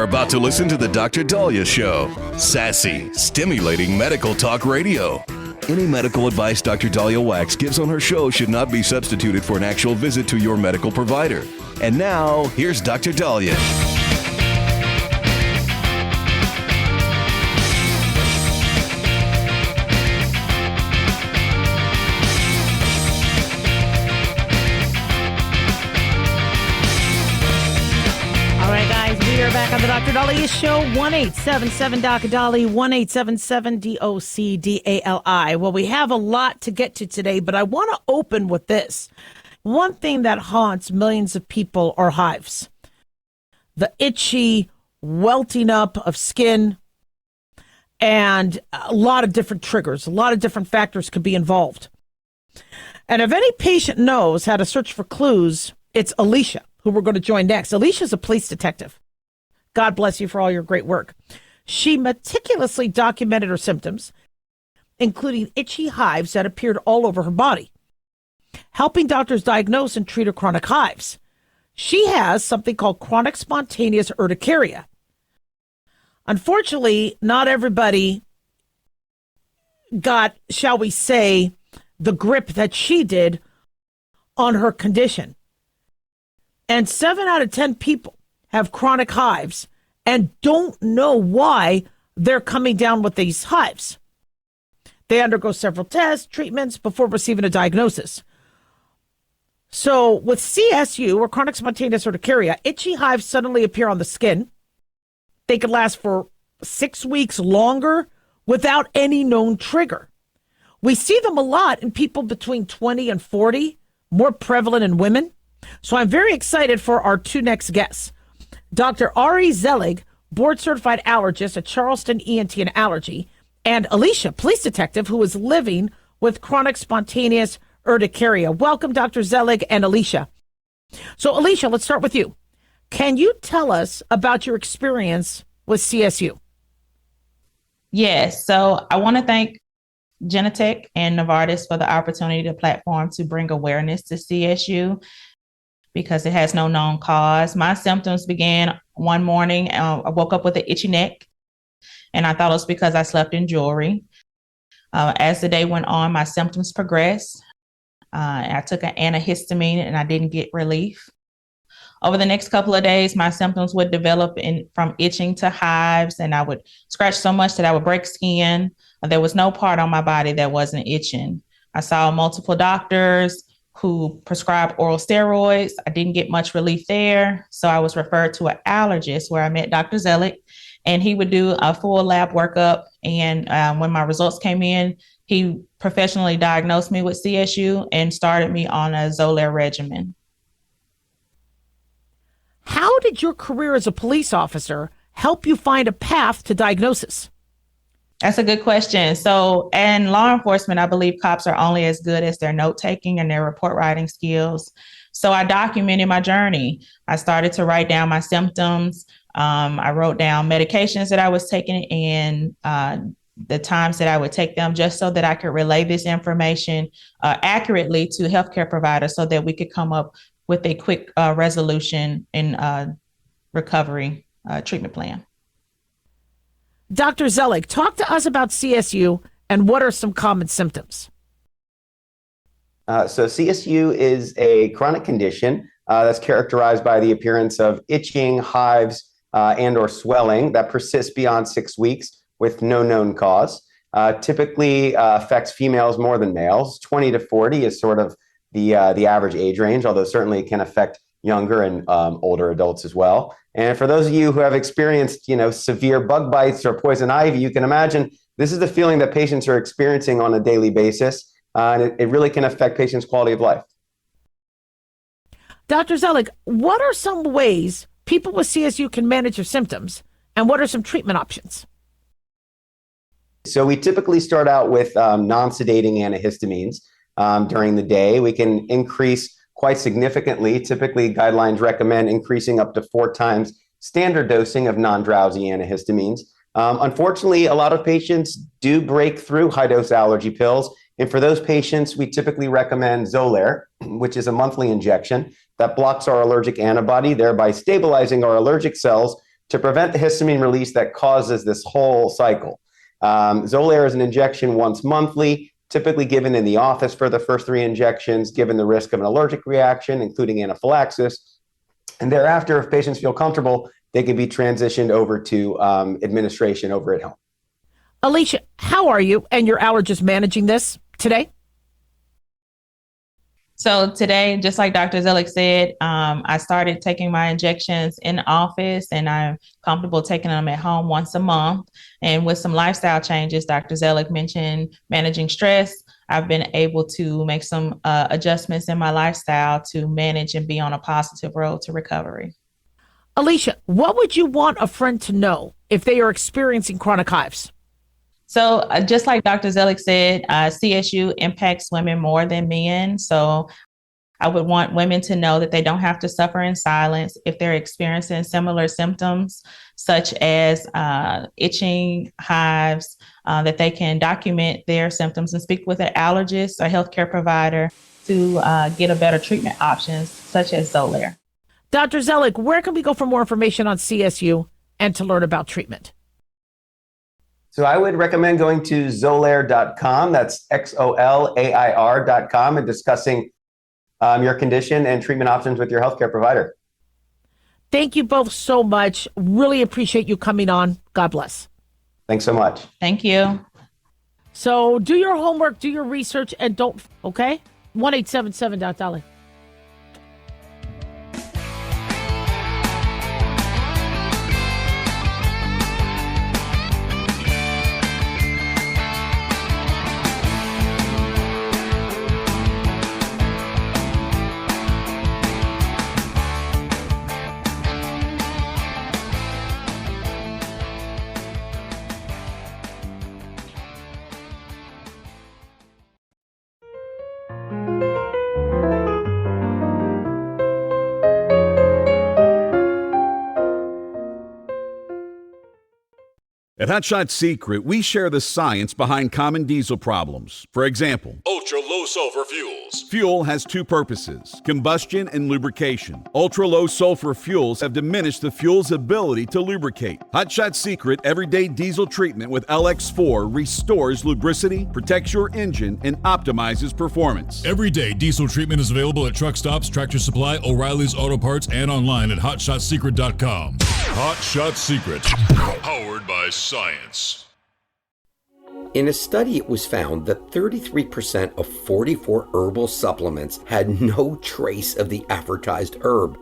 about to listen to the Dr. Daliah Show. Sassy, stimulating medical talk radio. Any medical advice Dr. Daliah Wax gives on her show should not be substituted for an actual visit to your medical provider. And now, here's Dr. Daliah. We are back on the Dr. Daliah Show, 1-877-DOC-DALI, 1-877-DOC-DALI. Well, we have a lot to get to today, but I want to open with this. One thing that haunts millions of people are hives. The itchy welting up of skin, and a lot of different triggers, a lot of different factors could be involved. And if any patient knows how to search for clues, it's Alicia, who we're going to join next. Alicia's a police detective. God bless you for all your great work. She meticulously documented her symptoms, including itchy hives that appeared all over her body, helping doctors diagnose and treat her chronic hives. She has something called chronic spontaneous urticaria. Unfortunately, not everybody got, shall we say, the grip that she did on her condition. And 7 out of 10 people have chronic hives and don't know why they're coming down with these hives. They undergo several tests, treatments before receiving a diagnosis. So with CSU, or chronic spontaneous urticaria, itchy hives suddenly appear on the skin. They could last for 6 weeks longer without any known trigger. We see them a lot in people between 20 and 40, more prevalent in women. So I'm very excited for our two next guests. Dr. Ari Zelig, board-certified allergist at Charleston ENT and Allergy, and Alicia, police detective, who is living with chronic spontaneous urticaria. Welcome, Dr. Zelig and Alicia. So, Alicia, let's start with you. Can you tell us about your experience with CSU? Yes. So I want to thank Genentech and Novartis for the opportunity to platform to bring awareness to CSU, because it has no known cause. My symptoms began one morning. I woke up with an itchy neck, and I thought it was because I slept in jewelry. As the day went on, my symptoms progressed. I took an antihistamine, and I didn't get relief. Over the next couple of days, my symptoms would develop from itching to hives, and I would scratch so much that I would break skin. There was no part on my body that wasn't itching. I saw multiple doctors who prescribed oral steroids. I didn't get much relief there. So I was referred to an allergist where I met Dr. Zelig, and he would do a full lab workup. And when my results came in, he professionally diagnosed me with CSU and started me on a Xolair regimen. How did your career as a police officer help you find a path to diagnosis? That's a good question. So in law enforcement, I believe cops are only as good as their note taking and their report writing skills. So I documented my journey. I started to write down my symptoms. I wrote down medications that I was taking and the times that I would take them, just so that I could relay this information accurately to healthcare providers so that we could come up with a quick resolution and recovery treatment plan. Dr. Zelig, talk to us about CSU and what are some common symptoms? So CSU is a chronic condition that's characterized by the appearance of itching, hives, and or swelling that persists beyond 6 weeks with no known cause. Typically affects females more than males. 20 to 40 is sort of the average age range, although certainly it can affect younger and older adults as well. And for those of you who have experienced, severe bug bites or poison ivy, you can imagine this is the feeling that patients are experiencing on a daily basis. And it really can affect patients' quality of life. Dr. Zelig, what are some ways people with CSU can manage their symptoms, and what are some treatment options? So we typically start out with non-sedating antihistamines during the day. We can increase quite significantly. Typically, guidelines recommend increasing up to 4 times standard dosing of non-drowsy antihistamines. Unfortunately, a lot of patients do break through high-dose allergy pills. And for those patients, we typically recommend Xolair, which is a monthly injection that blocks our allergic antibody, thereby stabilizing our allergic cells to prevent the histamine release that causes this whole cycle. Xolair is an injection once monthly, typically given in the office for the first 3 injections, given the risk of an allergic reaction, including anaphylaxis. And thereafter, if patients feel comfortable, they can be transitioned over to administration over at home. Alicia, how are you and your allergist managing this today? So today, just like Dr. Zellick said, I started taking my injections in the office, and I'm comfortable taking them at home once a month. And with some lifestyle changes, Dr. Zellick mentioned managing stress. I've been able to make some adjustments in my lifestyle to manage and be on a positive road to recovery. Alicia, what would you want a friend to know if they are experiencing chronic hives? So just like Dr. Zellick said, CSU impacts women more than men. So I would want women to know that they don't have to suffer in silence if they're experiencing similar symptoms, such as itching, hives, that they can document their symptoms and speak with an allergist or healthcare provider to get a better treatment options, such as Xolair. Dr. Zellick, where can we go for more information on CSU and to learn about treatment? So I would recommend going to Xolair.com. That's XOLAIR.com and discussing your condition and treatment options with your healthcare provider. Thank you both so much. Really appreciate you coming on. God bless. Thanks so much. Thank you. So do your homework, do your research, and don't, okay? 1-877-Daliah. At Hotshot Secret, we share the science behind common diesel problems. For example, ultra-low sulfur fuels. Fuel has 2 purposes, combustion and lubrication. Ultra-low sulfur fuels have diminished the fuel's ability to lubricate. Hotshot Secret Everyday Diesel Treatment with LX4 restores lubricity, protects your engine, and optimizes performance. Everyday diesel treatment is available at truck stops, Tractor Supply, O'Reilly's Auto Parts, and online at HotShotSecret.com. Hotshot Secret, powered by science. In a study, it was found that 33% of 44 herbal supplements had no trace of the advertised herb.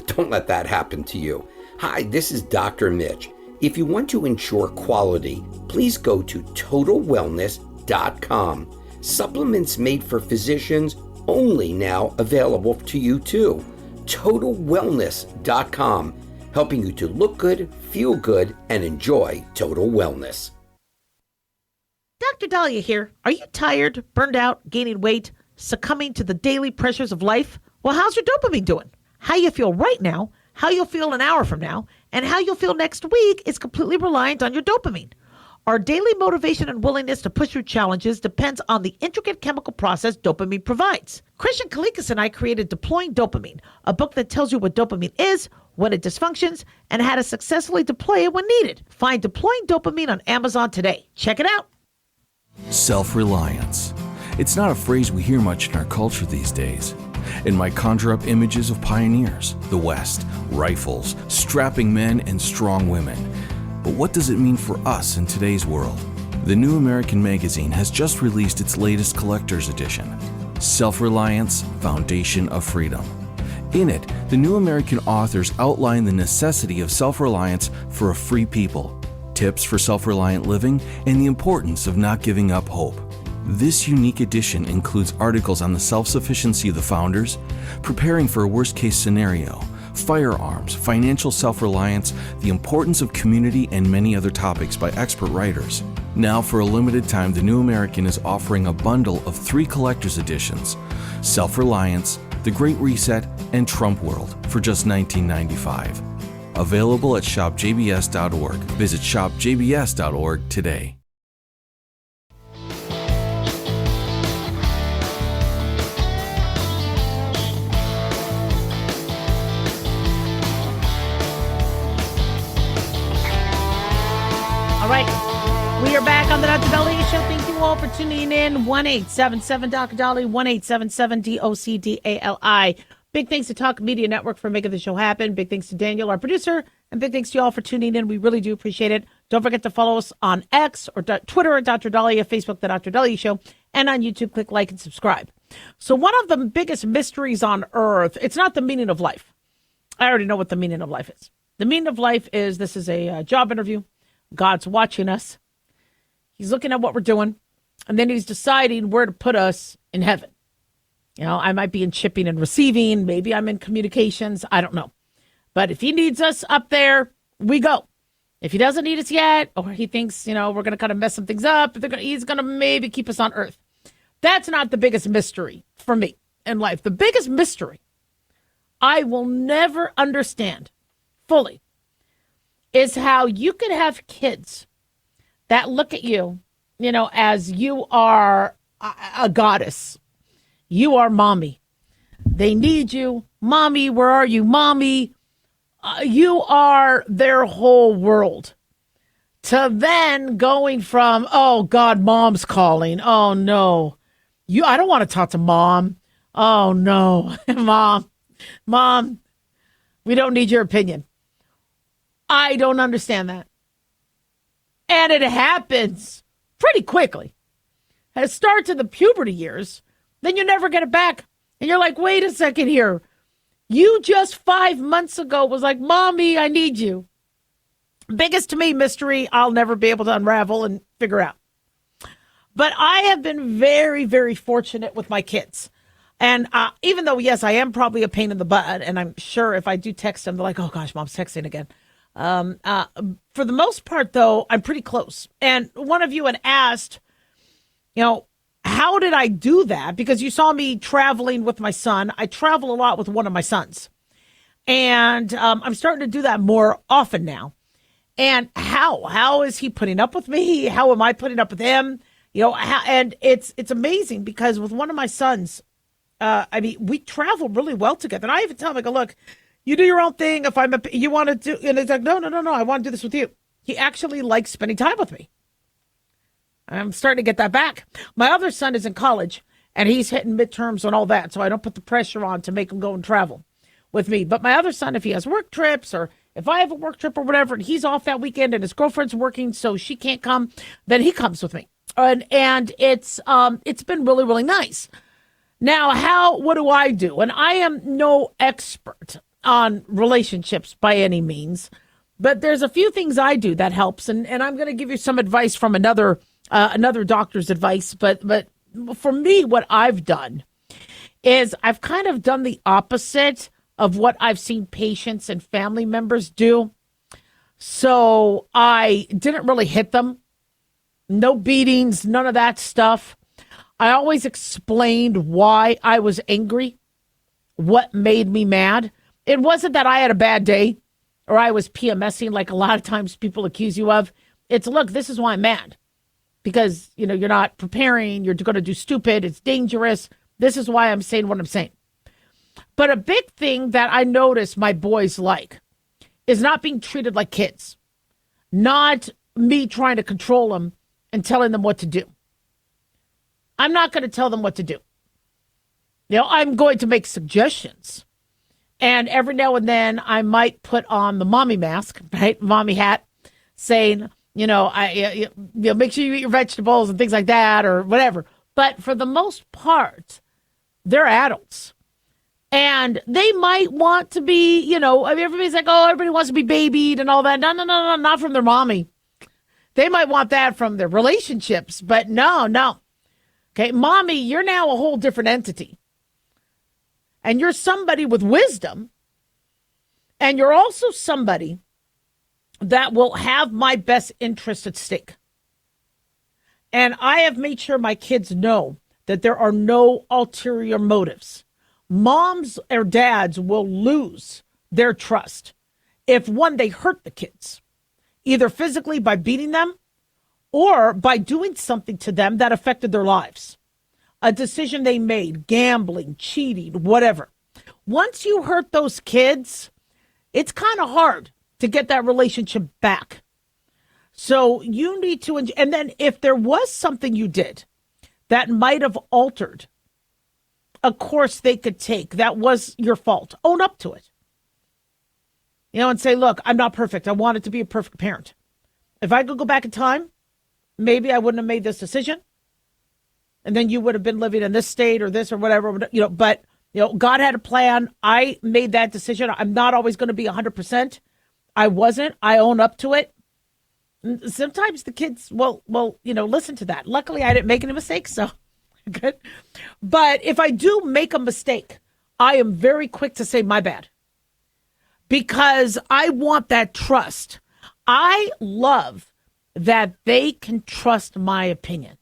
Don't let that happen to you. Hi, this is Dr. Mitch. If you want to ensure quality, please go to TotalWellness.com. Supplements made for physicians only now available to you too. TotalWellness.com. Helping you to look good, feel good, and enjoy total wellness. Dr. Daliah here. Are you tired, burned out, gaining weight, succumbing to the daily pressures of life? Well, how's your dopamine doing? How you feel right now, how you'll feel an hour from now, and how you'll feel next week is completely reliant on your dopamine. Our daily motivation and willingness to push through challenges depends on the intricate chemical process dopamine provides. Christian Kalikas and I created Deploying Dopamine, a book that tells you what dopamine is, when it dysfunctions, and how to successfully deploy it when needed. Find Deploying Dopamine on Amazon today. Check it out. Self-reliance. It's not a phrase we hear much in our culture these days. It might conjure up images of pioneers, the West, rifles, strapping men, and strong women. But what does it mean for us in today's world? The New American Magazine has just released its latest collector's edition, Self-Reliance, Foundation of Freedom. In it, the New American authors outline the necessity of self-reliance for a free people, tips for self-reliant living, and the importance of not giving up hope. This unique edition includes articles on the self-sufficiency of the founders, preparing for a worst-case scenario, firearms, financial self-reliance, the importance of community, and many other topics by expert writers. Now, for a limited time, the New American is offering a bundle of 3 collector's editions, Self-Reliance, The Great Reset, and Trump World, for just $19.95. Available at shopjbs.org. Visit shopjbs.org today. All right. We are back on the Dr. Daliah Show. Thank you all for tuning in. 1-877 Dr. Daliah, 1-877 DOCDALI. Big thanks to Talk Media Network for making the show happen. Big thanks to Daniel, our producer, and big thanks to you all for tuning in. We really do appreciate it. Don't forget to follow us on X or Twitter at Dr. Daliah, Facebook, The Dr. Daliah Show, and on YouTube, click like and subscribe. So one of the biggest mysteries on earth, it's not the meaning of life. I already know what the meaning of life is. The meaning of life is this is a job interview. God's watching us. He's looking at what we're doing, and then he's deciding where to put us in heaven. You know, I might be in shipping and receiving. Maybe I'm in communications. I don't know. But if he needs us up there, we go. If he doesn't need us yet, or he thinks, you know, we're going to kind of mess some things up, he's going to maybe keep us on earth. That's not the biggest mystery for me in life. The biggest mystery I will never understand fully is how you could have kids that look at you, you know, as you are a goddess. You are mommy. They need you. Mommy, where are you? Mommy, you are their whole world. To then going from, oh, God, mom's calling. Oh, no. I don't want to talk to mom. Oh, no. Mom, we don't need your opinion. I don't understand that. And it happens pretty quickly. It starts in the puberty years. Then you never get it back. And you're like, wait a second here. You just 5 months ago was like, Mommy, I need you. Biggest to me mystery I'll never be able to unravel and figure out. But I have been very, very fortunate with my kids. And even though, yes, I am probably a pain in the butt, and I'm sure if I do text them, they're like, oh, gosh, Mom's texting again. For the most part, though, I'm pretty close. And one of you had asked, you know, how did I do that? Because you saw me traveling with my son. I travel a lot with one of my sons. And I'm starting to do that more often now. And how is he putting up with me? How am I putting up with him? You know, and it's amazing because with one of my sons, I mean, we travel really well together. And I even tell him, I go, look, you do your own thing. If you want to do, and he's like, no, I want to do this with you. He actually likes spending time with me. I'm starting to get that back. My other son is in college, and he's hitting midterms and all that, so I don't put the pressure on to make him go and travel with me. But my other son, if he has work trips or if I have a work trip or whatever, and he's off that weekend and his girlfriend's working, so she can't come, then he comes with me. And it's been really, really nice. Now, what do I do? And I am no expert on relationships by any means, but there's a few things I do that helps. And I'm going to give you some advice from another doctor's advice. But for me, what I've done is I've kind of done the opposite of what I've seen patients and family members do. So I didn't really hit them. No beatings, none of that stuff. I always explained why I was angry, what made me mad. It wasn't that I had a bad day or I was PMSing like a lot of times people accuse you of. It's, look, this is why I'm mad. Because, you know, you're not preparing, you're going to do stupid, it's dangerous. This is why I'm saying what I'm saying. But a big thing that I notice my boys like is not being treated like kids. Not me trying to control them and telling them what to do. I'm not going to tell them what to do. You know, I'm going to make suggestions. And every now and then I might put on the mommy mask, right? Mommy hat, saying, you know, make sure you eat your vegetables and things like that or whatever. But for the most part, they're adults. And they might want to be, you know, I mean, everybody's like, oh, everybody wants to be babied and all that. No, not from their mommy. They might want that from their relationships, but no. Okay, mommy, you're now a whole different entity. And you're somebody with wisdom. And you're also somebody that will have my best interest at stake. And I have made sure my kids know that there are no ulterior motives. Moms or dads will lose their trust if, one, they hurt the kids, either physically by beating them or by doing something to them that affected their lives. A decision they made, gambling, cheating, whatever. Once you hurt those kids, it's kind of hard to get that relationship back. So you need to, and then if there was something you did that might have altered a course they could take, that was your fault, own up to it. And say, look, I'm not perfect. I wanted to be a perfect parent. If I could go back in time, maybe I wouldn't have made this decision. And then you would have been living in this state or this or whatever, but God had a plan. I made that decision. I'm not always going to be 100%. I wasn't. I own up to it. Sometimes the kids will, listen to that. Luckily, I didn't make any mistakes, so good. But if I do make a mistake, I am very quick to say my bad because I want that trust. I love that they can trust my opinion.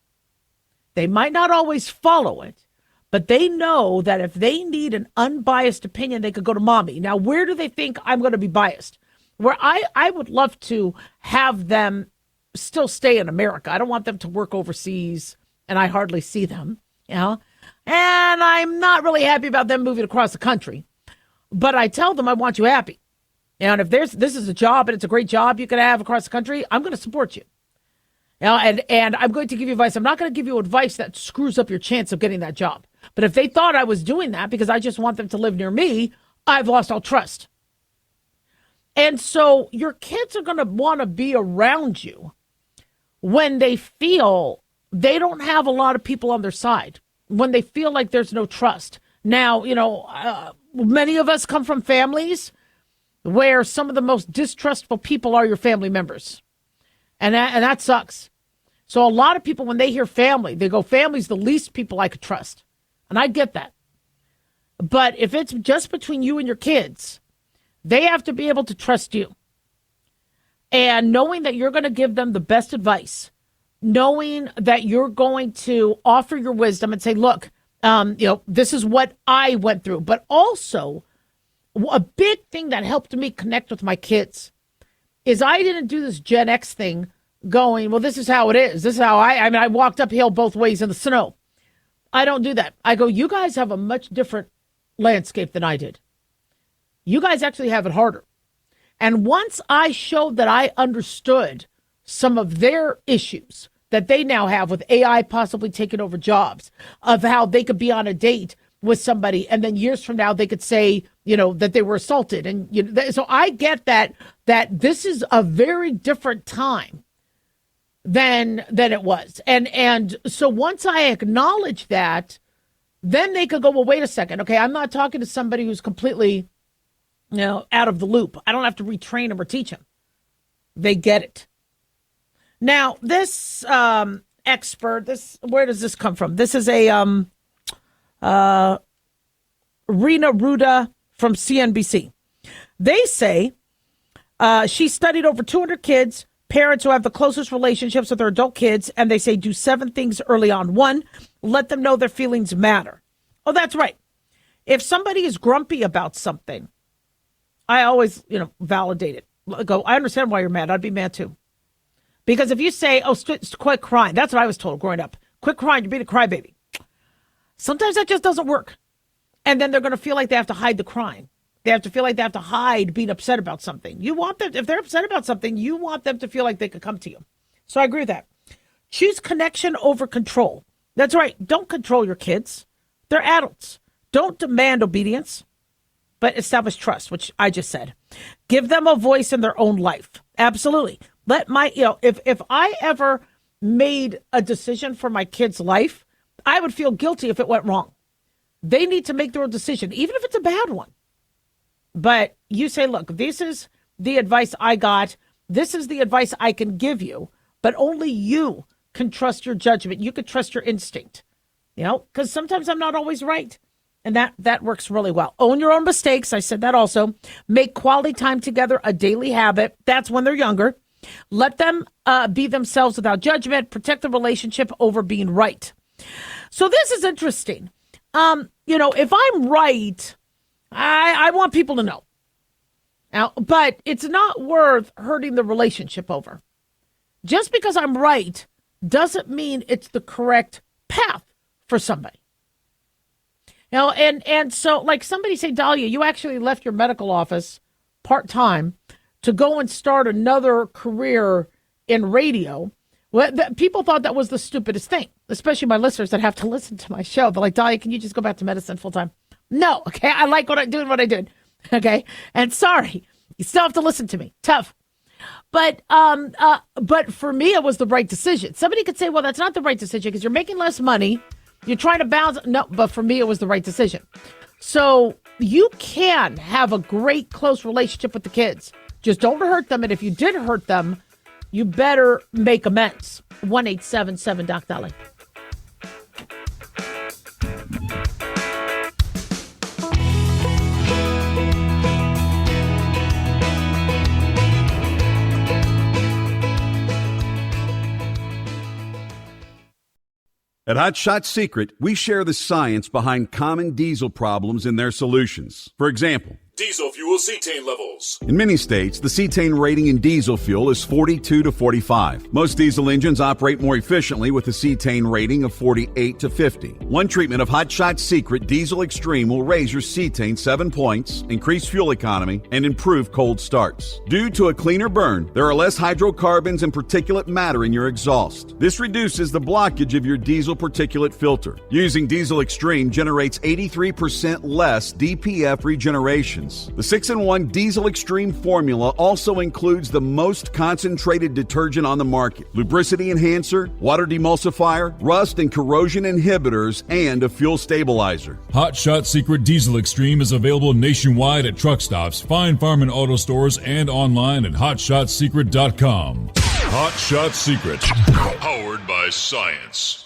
They might not always follow it, but they know that if they need an unbiased opinion, they could go to mommy. Now, where do they think I'm going to be biased? Where I would love to have them still stay in America. I don't want them to work overseas, and I hardly see them, And I'm not really happy about them moving across the country. But I tell them I want you happy. And if this is a job and it's a great job you can have across the country, I'm going to support you. And I'm going to give you advice. I'm not going to give you advice that screws up your chance of getting that job. But if they thought I was doing that because I just want them to live near me, I've lost all trust. And so your kids are going to want to be around you when they feel they don't have a lot of people on their side, when they feel like there's no trust. Now, many of us come from families where some of the most distrustful people are your family members. And that sucks. So a lot of people, when they hear family, they go, family's the least people I could trust. And I get that. But if it's just between you and your kids, they have to be able to trust you. And knowing that you're going to give them the best advice, knowing that you're going to offer your wisdom and say, look, this is what I went through. But also, a big thing that helped me connect with my kids is I didn't do this Gen X thing going, well, this is how it is. This is how I walked uphill both ways in the snow. I don't do that. I go, you guys have a much different landscape than I did. You guys actually have it harder. And once I showed that I understood some of their issues that they now have with AI possibly taking over jobs, of how they could be on a date with somebody and then years from now they could say, that they were assaulted. And so I get that this is a very different time than it was. And so once I acknowledge that, then they could go, well, wait a second. Okay, I'm not talking to somebody who's completely out of the loop. I don't have to retrain them or teach them. They get it. Now, this expert, where does this come from? This is a Rena Ruda from CNBC. They say she studied over 200 kids, parents who have the closest relationships with their adult kids, and they say do 7 things early on. 1, let them know their feelings matter. Oh, that's right. If somebody is grumpy about something, I always, validate it. Go, I understand why you're mad. I'd be mad too. Because if you say, quit crying, that's what I was told growing up. Quit crying, you're being a crybaby. Sometimes that just doesn't work. And then they're going to feel like they have to hide the crying. They have to feel like they have to hide being upset about something. You want them, if they're upset about something, you want them to feel like they could come to you. So I agree with that. Choose connection over control. That's right. Don't control your kids. They're adults. Don't demand obedience, but establish trust, which I just said. Give them a voice in their own life. Absolutely. Let my, if I ever made a decision for my kid's life, I would feel guilty if it went wrong. They need to make their own decision, even if it's a bad one. But you say, look, this is the advice I got. This is the advice I can give you, but only you can trust your judgment. You can trust your instinct, because sometimes I'm not always right. And that works really well. Own your own mistakes. I said that also. Make quality time together a daily habit. That's when they're younger. Let them be themselves without judgment. Protect the relationship over being right. So this is interesting. If I'm right, I want people to know. Now, but it's not worth hurting the relationship over. Just because I'm right doesn't mean it's the correct path for somebody. And so like somebody say, Daliah, you actually left your medical office part-time to go and start another career in radio. Well, people thought that was the stupidest thing, especially my listeners that have to listen to my show. They're like, Daliah, can you just go back to medicine full time? No, okay, I like what I do and what I did, okay? And sorry, you still have to listen to me. Tough. But for me, it was the right decision. Somebody could say, well, that's not the right decision because you're making less money. You're trying to balance. No, but for me, it was the right decision. So you can have a great, close relationship with the kids. Just don't hurt them. And if you did hurt them, you better make amends. 1-877-DOC-DALIAH. At Hot Shot Secret, we share the science behind common diesel problems and their solutions. For example, Diesel fuel cetane levels. in many states, the cetane rating in diesel fuel is 42 to 45. Most diesel engines operate more efficiently with a cetane rating of 48 to 50. One treatment of Hot Shot Secret Diesel Extreme will raise your cetane 7 points, increase fuel economy, and improve cold starts. Due to a cleaner burn, there are less hydrocarbons and particulate matter in your exhaust. This reduces the blockage of your diesel particulate filter. Using Diesel Extreme generates 83% less DPF regeneration. The 6-in-1 Diesel Extreme formula also includes the most concentrated detergent on the market, lubricity enhancer, water demulsifier, rust and corrosion inhibitors, and a fuel stabilizer. Hot Shot Secret Diesel Extreme is available nationwide at truck stops, fine farm and auto stores, and online at hotshotsecret.com. Hot Shot Secret, powered by science.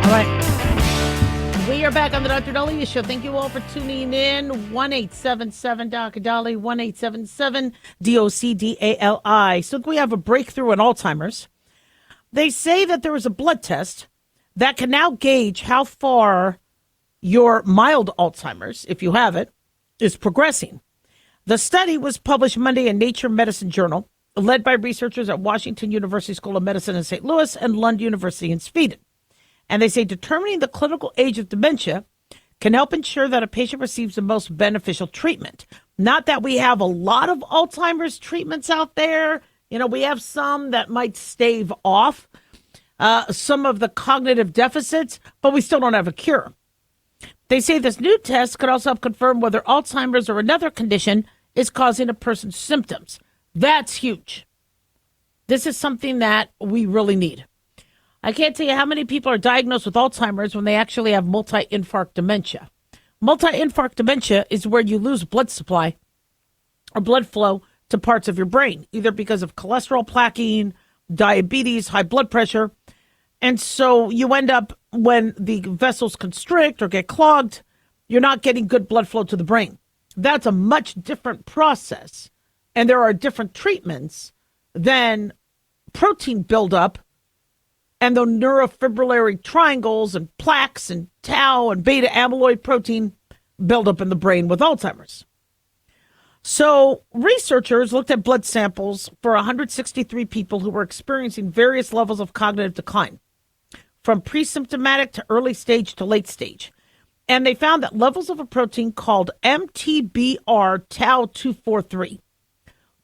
All right. We are back on the Dr. Daliah Show. Thank you all for tuning in. 1-877-DOC-DALIAH, 1-877-DOC-DALI. So we have a breakthrough in Alzheimer's. They say that there is a blood test that can now gauge how far your mild Alzheimer's, if you have it, is progressing. The study was published Monday in Nature Medicine Journal, led by researchers at Washington University School of Medicine in St. Louis and Lund University in Sweden. And they say determining the clinical age of dementia can help ensure that a patient receives the most beneficial treatment. Not that we have a lot of Alzheimer's treatments out there. You know, we have some that might stave off some of the cognitive deficits, but we still don't have a cure. They say this new test could also help confirm whether Alzheimer's or another condition is causing a person's symptoms. That's huge. This is something that we really need. I can't tell you how many people are diagnosed with Alzheimer's when they actually have multi-infarct dementia. Multi-infarct dementia is where you lose blood supply or blood flow to parts of your brain, either because of cholesterol plaquing, diabetes, high blood pressure. And so you end up, when the vessels constrict or get clogged, you're not getting good blood flow to the brain. That's a much different process. And there are different treatments than protein buildup and the neurofibrillary triangles and plaques and tau and beta amyloid protein buildup in the brain with Alzheimer's. So researchers looked at blood samples for 163 people who were experiencing various levels of cognitive decline, from pre-symptomatic to early stage to late stage. And they found that levels of a protein called MTBR tau 243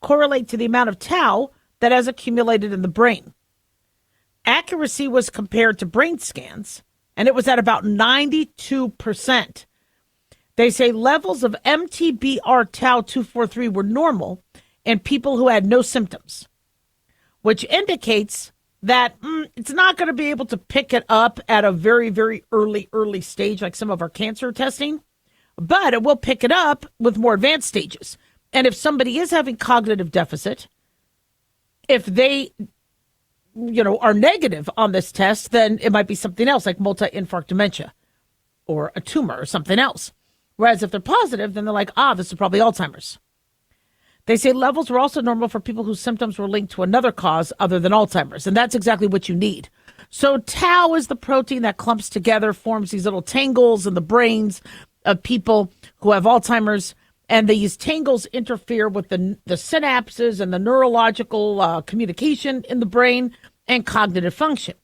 correlate to the amount of tau that has accumulated in the brain. Accuracy was compared to brain scans, and it was at about 92%. They say levels of MTBR tau 243 were normal in people who had no symptoms, which indicates that it's not going to be able to pick it up at a very, very early stage like some of our cancer testing, but it will pick it up with more advanced stages. And if somebody is having cognitive deficit, if they are negative on this test, then it might be something else like multi-infarct dementia or a tumor or something else. Whereas if they're positive, then they're like, this is probably Alzheimer's. They say levels were also normal for people whose symptoms were linked to another cause other than Alzheimer's. And that's exactly what you need. So tau is the protein that clumps together, forms these little tangles in the brains of people who have Alzheimer's. And these tangles interfere with the synapses and the neurological communication in the brain and cognitive function.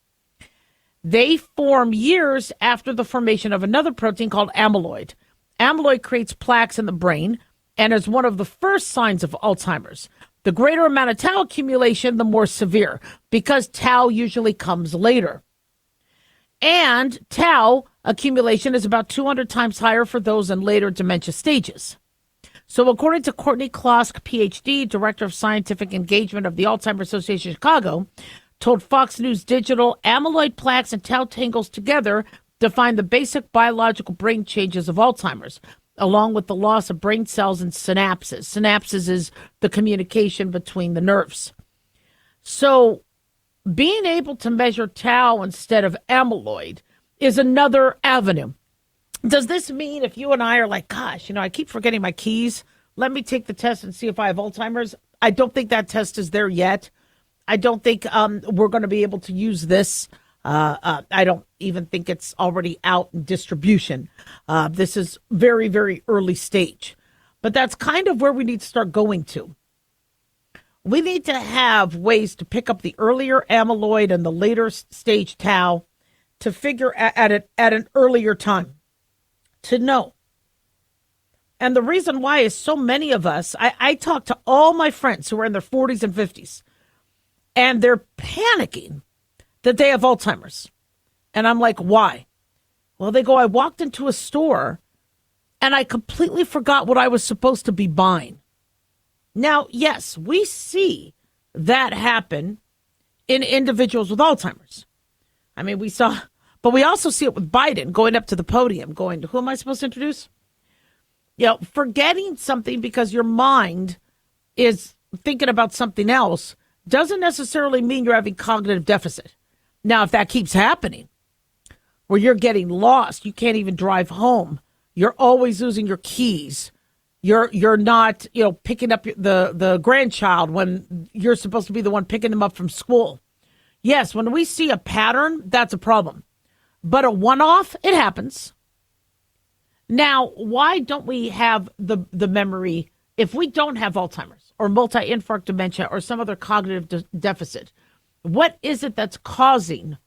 They form years after the formation of another protein called amyloid. Amyloid creates plaques in the brain and is one of the first signs of Alzheimer's. The greater amount of tau accumulation, the more severe, because tau usually comes later. And tau accumulation is about 200 times higher for those in later dementia stages. So according to Courtney Klosk, PhD, Director of Scientific Engagement of the Alzheimer's Association of Chicago, told Fox News Digital, amyloid plaques and tau tangles together define the basic biological brain changes of Alzheimer's, along with the loss of brain cells and synapses. Synapses is the communication between the nerves. So being able to measure tau instead of amyloid is another avenue. Does this mean if you and I are like, gosh, I keep forgetting my keys, let me take the test and see if I have Alzheimer's? I don't think that test is there yet. I don't think we're going to be able to use this. I don't even think it's already out in distribution. This is very, very early stage. But that's kind of where we need to start going to. We need to have ways to pick up the earlier amyloid and the later stage tau to figure at an earlier time, to know. And the reason why is so many of us, I talk to all my friends who are in their 40s and 50s, and they're panicking that they have Alzheimer's. And I'm like, why? Well, they go, I walked into a store and I completely forgot what I was supposed to be buying. Now, yes, we see that happen in individuals with Alzheimer's. I mean, but we also see it with Biden going up to the podium, going, who am I supposed to introduce? Forgetting something because your mind is thinking about something else doesn't necessarily mean you're having cognitive deficit. Now, if that keeps happening, where you're getting lost, you can't even drive home, you're always losing your keys, you're not, picking up the grandchild when you're supposed to be the one picking them up from school. Yes, when we see a pattern, that's a problem. But a one-off, it happens. Now, why don't we have the memory if we don't have Alzheimer's or multi-infarct dementia or some other cognitive deficit? What is it that's causing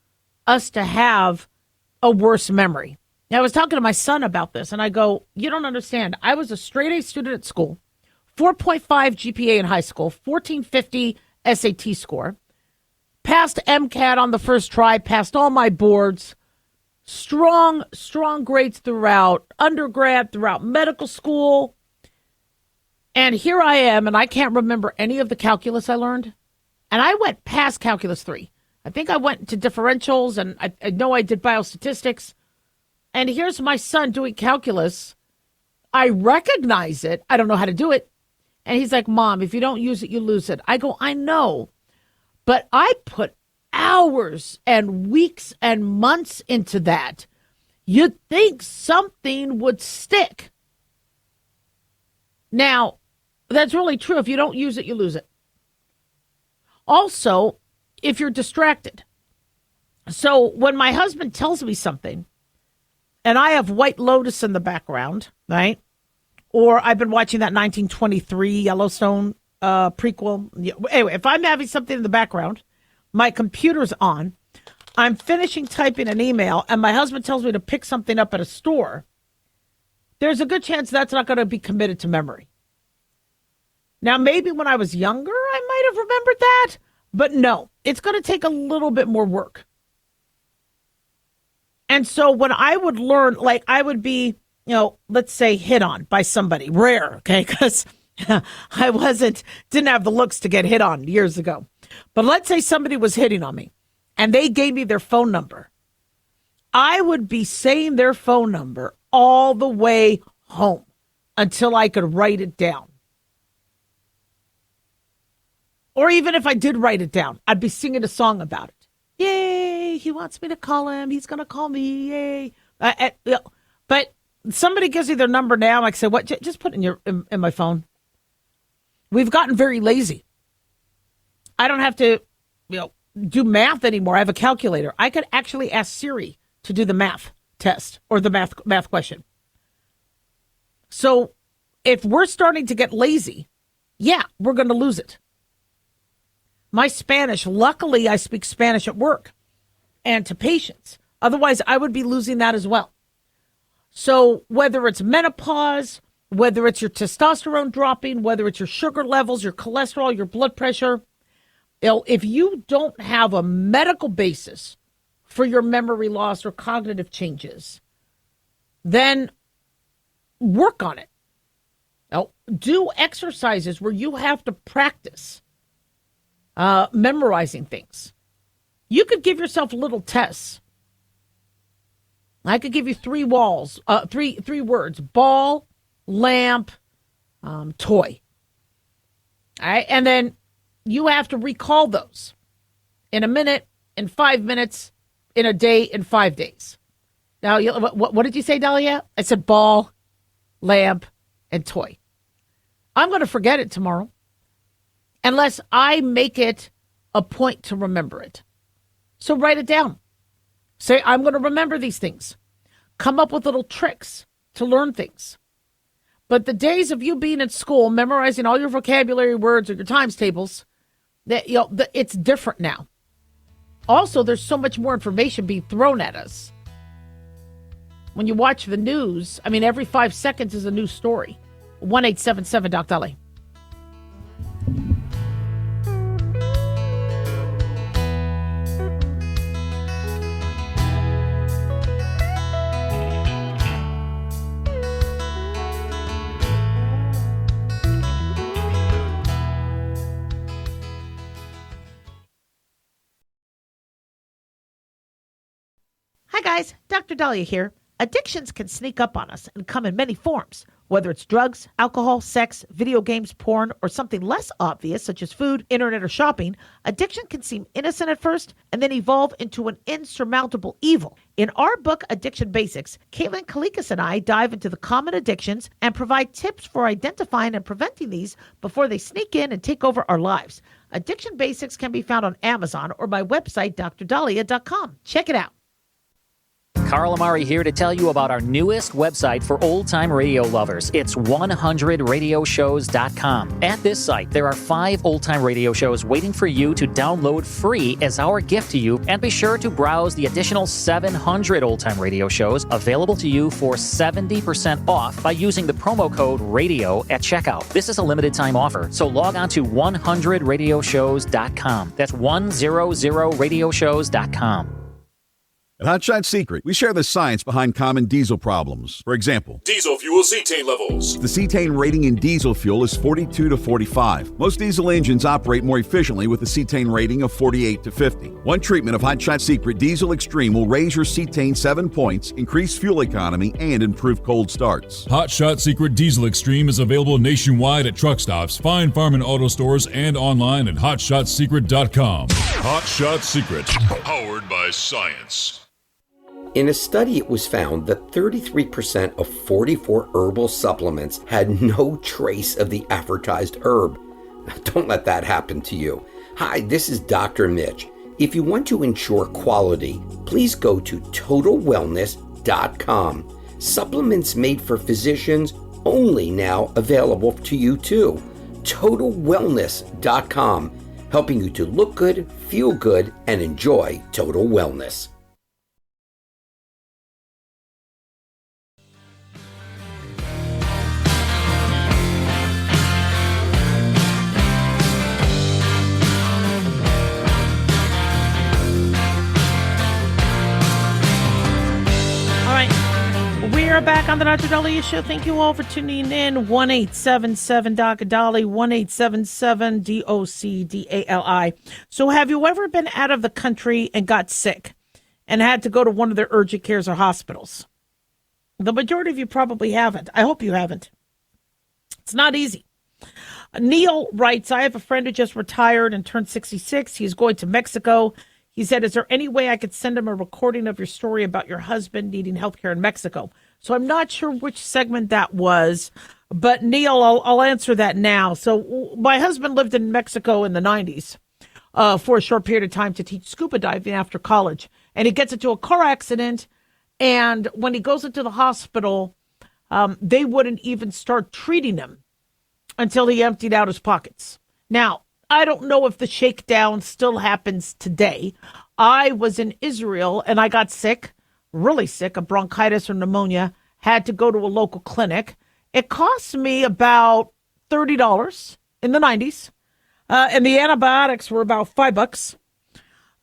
us to have a worse memory? Now, I was talking to my son about this, and I go, you don't understand. I was a straight A student at school, 4.5 GPA in high school, 1450 SAT score, passed MCAT on the first try, passed all my boards, strong grades throughout undergrad, throughout medical school. And here I am, and I can't remember any of the calculus I learned. And I went past calculus 3. I think I went to differentials, and I know I did biostatistics. And here's my son doing calculus. I recognize it. I don't know how to do it. And he's like, Mom, if you don't use it, you lose it. I go, I know. But I put hours and weeks and months into that. You'd think something would stick. Now, that's really true. If you don't use it, you lose it. Also, if you're distracted. So when my husband tells me something, and I have White Lotus in the background, right? Or I've been watching that 1923 Yellowstone prequel. Anyway, if I'm having something in the background, my computer's on, I'm finishing typing an email, and my husband tells me to pick something up at a store, there's a good chance that's not going to be committed to memory. Now, maybe when I was younger, I might have remembered that, but no, it's going to take a little bit more work. And so when I would learn, like I would be, let's say hit on by somebody, rare, okay, because I didn't have the looks to get hit on years ago. But let's say somebody was hitting on me and they gave me their phone number. I would be saying their phone number all the way home until I could write it down. Or even if I did write it down, I'd be singing a song about it. Yay, he wants me to call him. He's going to call me. Yay. But somebody gives me their number now. Like, say, what? Just put it in my phone. We've gotten very lazy. I don't have to, do math anymore. I have a calculator. I could actually ask Siri to do the math test or the math question. So if we're starting to get lazy, yeah, we're going to lose it. My Spanish, luckily, I speak Spanish at work and to patients. Otherwise, I would be losing that as well. So whether it's menopause, whether it's your testosterone dropping, whether it's your sugar levels, your cholesterol, your blood pressure, if you don't have a medical basis for your memory loss or cognitive changes, then work on it. Now, do exercises where you have to practice memorizing things. You could give yourself little tests. I could give you three words: ball, lamp, toy. All right, and then you have to recall those in a minute, in 5 minutes, in a day, in 5 days. Now, what did you say, Daliah? I said ball, lamp, and toy. I'm going to forget it tomorrow unless I make it a point to remember it. So write it down. Say, I'm going to remember these things. Come up with little tricks to learn things. But the days of you being at school, memorizing all your vocabulary words or your times tables, it's different now. Also, there's so much more information being thrown at us. When you watch the news, I mean, every 5 seconds is a new story. 1-877 Doc Dali. Hi guys, Dr. Daliah here. Addictions can sneak up on us and come in many forms, whether it's drugs, alcohol, sex, video games, porn, or something less obvious such as food, internet, or shopping. Addiction can seem innocent at first and then evolve into an insurmountable evil. In our book, Addiction Basics, Caitlin Kalikas and I dive into the common addictions and provide tips for identifying and preventing these before they sneak in and take over our lives. Addiction Basics can be found on Amazon or my website, drdaliah.com. Check it out. Carl Amari here to tell you about our newest website for old-time radio lovers. It's 100radioshows.com. At this site, there are 5 old-time radio shows waiting for you to download free as our gift to you, and be sure to browse the additional 700 old-time radio shows available to you for 70% off by using the promo code RADIO at checkout. This is a limited-time offer, so log on to 100radioshows.com. That's 100radioshows.com. At Hotshot Secret, we share the science behind common diesel problems. For example, Diesel fuel cetane levels. the cetane rating in diesel fuel is 42 to 45. Most diesel engines operate more efficiently with a cetane rating of 48 to 50. One treatment of Hotshot Secret Diesel Extreme will raise your cetane 7 points, increase fuel economy, and improve cold starts. Hot Shot Secret Diesel Extreme is available nationwide at truck stops, fine farm and auto stores, and online at hotshotsecret.com. Hot Shot Secret, powered by science. In a study, it was found that 33% of 44 herbal supplements had no trace of the advertised herb. Don't let that happen to you. Hi, this is Dr. Mitch. If you want to ensure quality, please go to totalwellness.com. Supplements made for physicians only now available to you too. Totalwellness.com, helping you to look good, feel good, and enjoy total wellness. We are back on the Dr. Daliah Show. Thank you all for tuning in. 1-877 Doc Dali, 1-877 DOCDALI. So have you ever been out of the country and got sick and had to go to one of their urgent cares or hospitals? The majority of you probably haven't. I hope you haven't. It's not easy. Neil writes, I have a friend who just retired and turned 66. He's going to Mexico. He said, is there any way I could send him a recording of your story about your husband needing health care in Mexico? So I'm not sure which segment that was, but Neil, I'll answer that now. So my husband lived in Mexico in the 90s for a short period of time to teach scuba diving after college. And he gets into a car accident. And when he goes into the hospital, they wouldn't even start treating him until he emptied out his pockets. Now, I don't know if the shakedown still happens today. I was in Israel and I got sick, really sick, of bronchitis or pneumonia, had to go to a local clinic. It cost me about $30 in the 90s. And the antibiotics were about $5.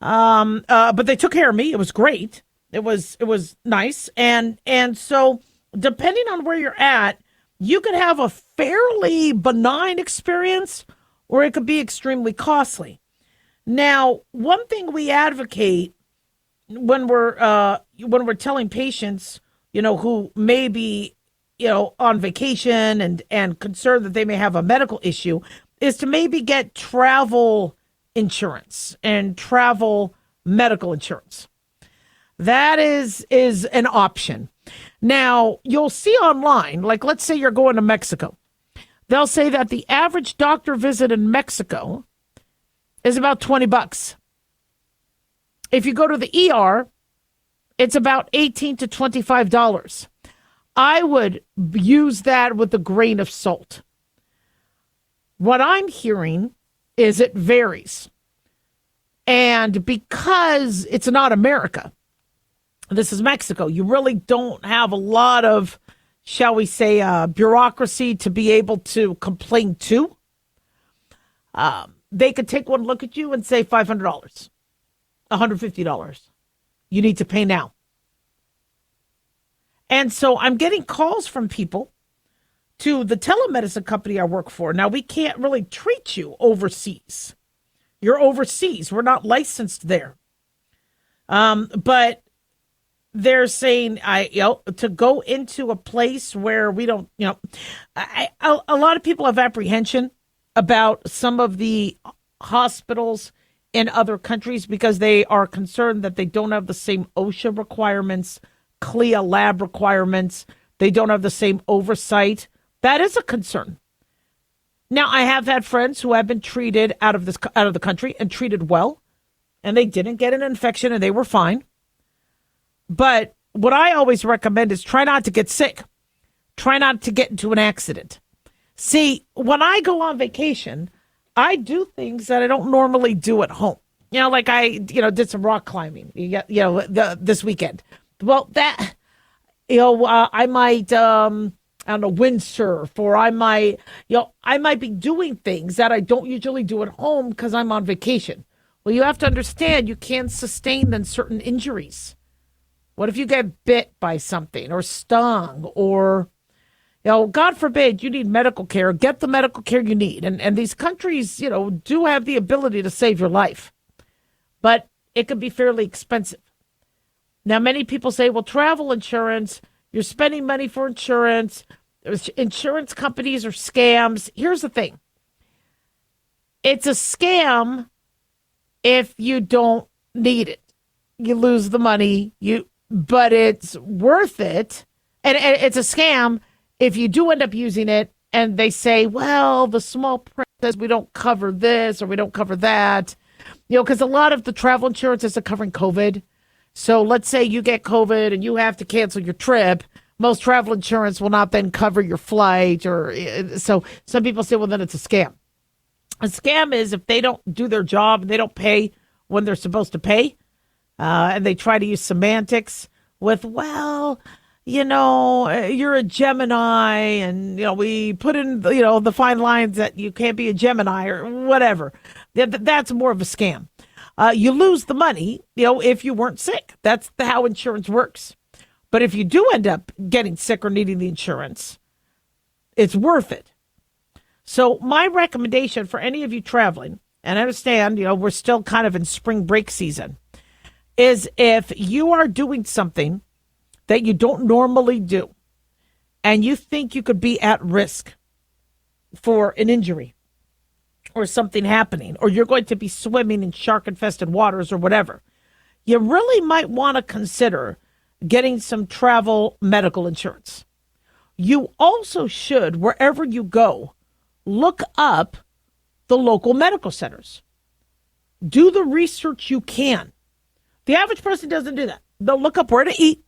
But they took care of me. It was great. It was nice. And so depending on where you're at, you could have a fairly benign experience or it could be extremely costly. Now, one thing we advocate when we're telling patients, who may be, on vacation and concerned that they may have a medical issue, is to maybe get travel insurance and travel medical insurance. That is an option. Now, you'll see online, like let's say you're going to Mexico. They'll say that the average doctor visit in Mexico is about $20. If you go to the ER, it's about $18 to $25. I would use that with a grain of salt. What I'm hearing is it varies. And because it's not America, this is Mexico, you really don't have a lot of, shall we say, bureaucracy to be able to complain to. They could take one look at you and say $500, $150. You need to pay now. And so I'm getting calls from people to the telemedicine company I work for. Now, we can't really treat you overseas. You're overseas. We're not licensed there. But they're saying to go into a place where we don't, a lot of people have apprehension about some of the hospitals in other countries because they are concerned that they don't have the same OSHA requirements, CLIA lab requirements. They don't have the same oversight. That is a concern. Now, I have had friends who have been treated out of the country and treated well, and they didn't get an infection and they were fine. But what I always recommend is try not to get sick. Try not to get into an accident. See, when I go on vacation, I do things that I don't normally do at home. Like I, did some rock climbing, this weekend. Well, that, I might, windsurf, or I might be doing things that I don't usually do at home because I'm on vacation. Well, you have to understand you can't sustain then certain injuries. What if you get bit by something or stung or, God forbid, you need medical care? Get the medical care you need. And these countries, do have the ability to save your life. But it can be fairly expensive. Now, many people say, well, travel insurance, you're spending money for insurance. Insurance companies are scams. Here's the thing. It's a scam if you don't need it. You lose the money, but it's worth it. And it's a scam if you do end up using it and they say, well, the small print says we don't cover this or we don't cover that. Because a lot of the travel insurance isn't covering COVID. So let's say you get COVID and you have to cancel your trip. Most travel insurance will not then cover your flight. So some people say, well, then it's a scam. A scam is if they don't do their job and they don't pay when they're supposed to pay. And they try to use semantics with, well, you're a Gemini and, we put in, the fine lines that you can't be a Gemini or whatever. That's more of a scam. You lose the money, if you weren't sick. That's how insurance works. But if you do end up getting sick or needing the insurance, it's worth it. So my recommendation for any of you traveling, and I understand, we're still kind of in spring break season, is if you are doing something that you don't normally do and you think you could be at risk for an injury or something happening, or you're going to be swimming in shark-infested waters or whatever, you really might want to consider getting some travel medical insurance. You also should, wherever you go, look up the local medical centers. Do the research you can. The average person doesn't do that. They'll look up where to eat.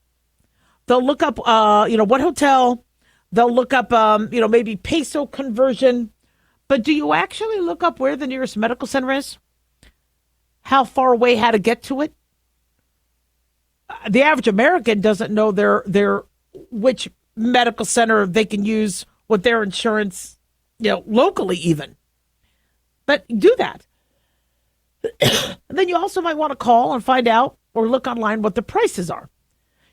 They'll look up, what hotel. They'll look up, maybe peso conversion. But do you actually look up where the nearest medical center is? How far away, how to get to it? The average American doesn't know their which medical center they can use with their insurance, locally even. But do that. And then you also might want to call and find out or look online what the prices are.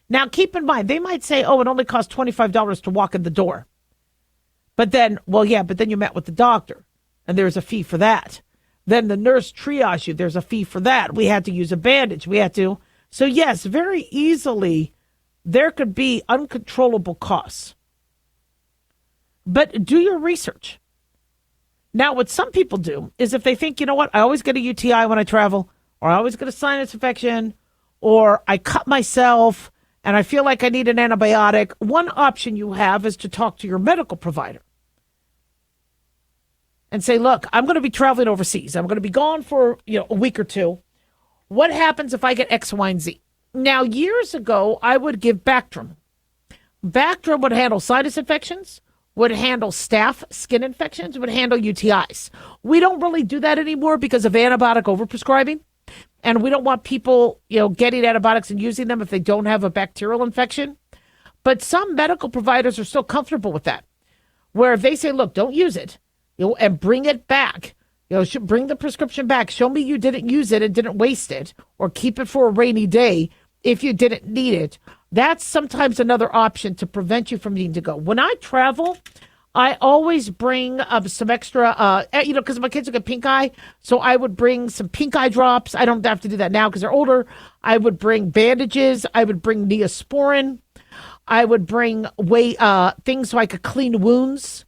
Now, keep in mind, they might say, it only costs $25 to walk in the door. But then, but then you met with the doctor, and there's a fee for that. Then the nurse triage you, there's a fee for that. We had to use a bandage. So yes, very easily, there could be uncontrollable costs. But do your research. Now, what some people do is if they think, I always get a UTI when I travel, or I always get a sinus infection, or I cut myself and I feel like I need an antibiotic, one option you have is to talk to your medical provider and say, look, I'm going to be traveling overseas. I'm going to be gone for, a week or two. What happens if I get X, Y, and Z? Now, years ago, I would give Bactrim. Bactrim would handle sinus infections, would handle staph skin infections, would handle UTIs. We don't really do that anymore because of antibiotic overprescribing. And we don't want people, getting antibiotics and using them if they don't have a bacterial infection. But some medical providers are still comfortable with that, where if they say, look, don't use it, and bring it back, bring the prescription back, show me you didn't use it and didn't waste it, or keep it for a rainy day if you didn't need it. That's sometimes another option to prevent you from needing to go. When I travel, I always bring some extra, because my kids will get pink eye. So I would bring some pink eye drops. I don't have to do that now because they're older. I would bring bandages. I would bring Neosporin. I would bring things so I could clean wounds.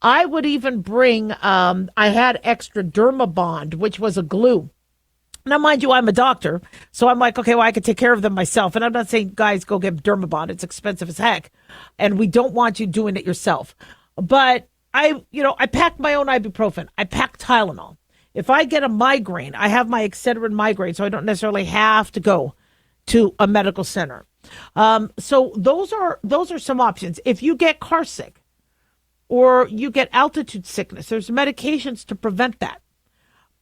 I would even bring, I had extra Dermabond, which was a glue. Now, mind you, I'm a doctor. So I'm like, okay, I can take care of them myself. And I'm not saying, guys, go get Dermabond. It's expensive as heck. And we don't want you doing it yourself. But I pack my own ibuprofen. I pack Tylenol. If I get a migraine, I have my Excedrin migraine, so I don't necessarily have to go to a medical center. So those are some options. If you get car sick or you get altitude sickness, there's medications to prevent that.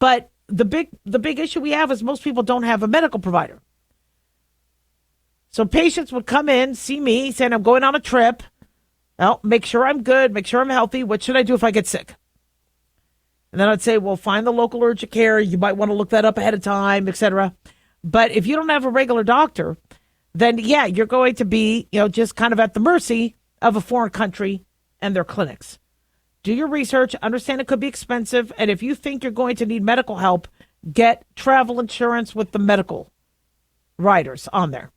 But the big issue we have is most people don't have a medical provider. So patients would come in, see me, saying, I'm going on a trip. Well, make sure I'm good, make sure I'm healthy. What should I do if I get sick? And then I'd say, well, find the local urgent care. You might want to look that up ahead of time, etc. But if you don't have a regular doctor, then you're going to be, just kind of at the mercy of a foreign country and their clinics. Do your research, understand it could be expensive. And if you think you're going to need medical help, get travel insurance with the medical riders on there.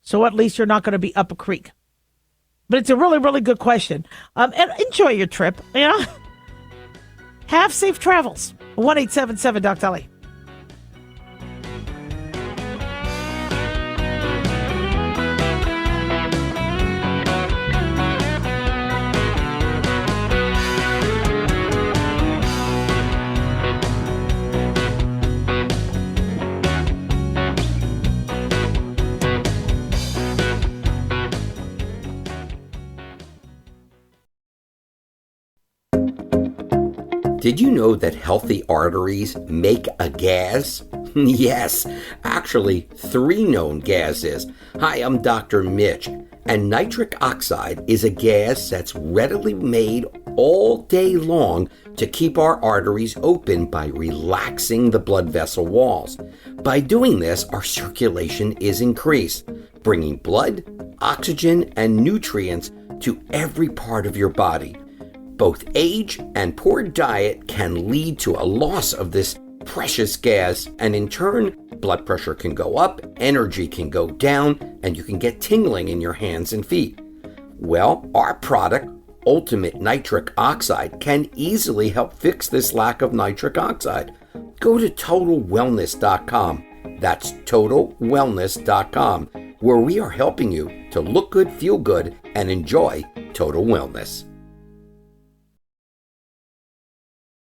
So at least you're not going to be up a creek. But it's a really, really good question. And enjoy your trip. Have safe travels. 1-877-DOC-DALIAH. Did you know that healthy arteries make a gas? Yes, actually 3 known gases. Hi, I'm Dr. Mitch, and nitric oxide is a gas that's readily made all day long to keep our arteries open by relaxing the blood vessel walls. By doing this, our circulation is increased, bringing blood, oxygen, and nutrients to every part of your body. Both age and poor diet can lead to a loss of this precious gas, and in turn, blood pressure can go up, energy can go down, and you can get tingling in your hands and feet. Well, our product, Ultimate Nitric Oxide, can easily help fix this lack of nitric oxide. Go to TotalWellness.com. That's TotalWellness.com, where we are helping you to look good, feel good, and enjoy total wellness.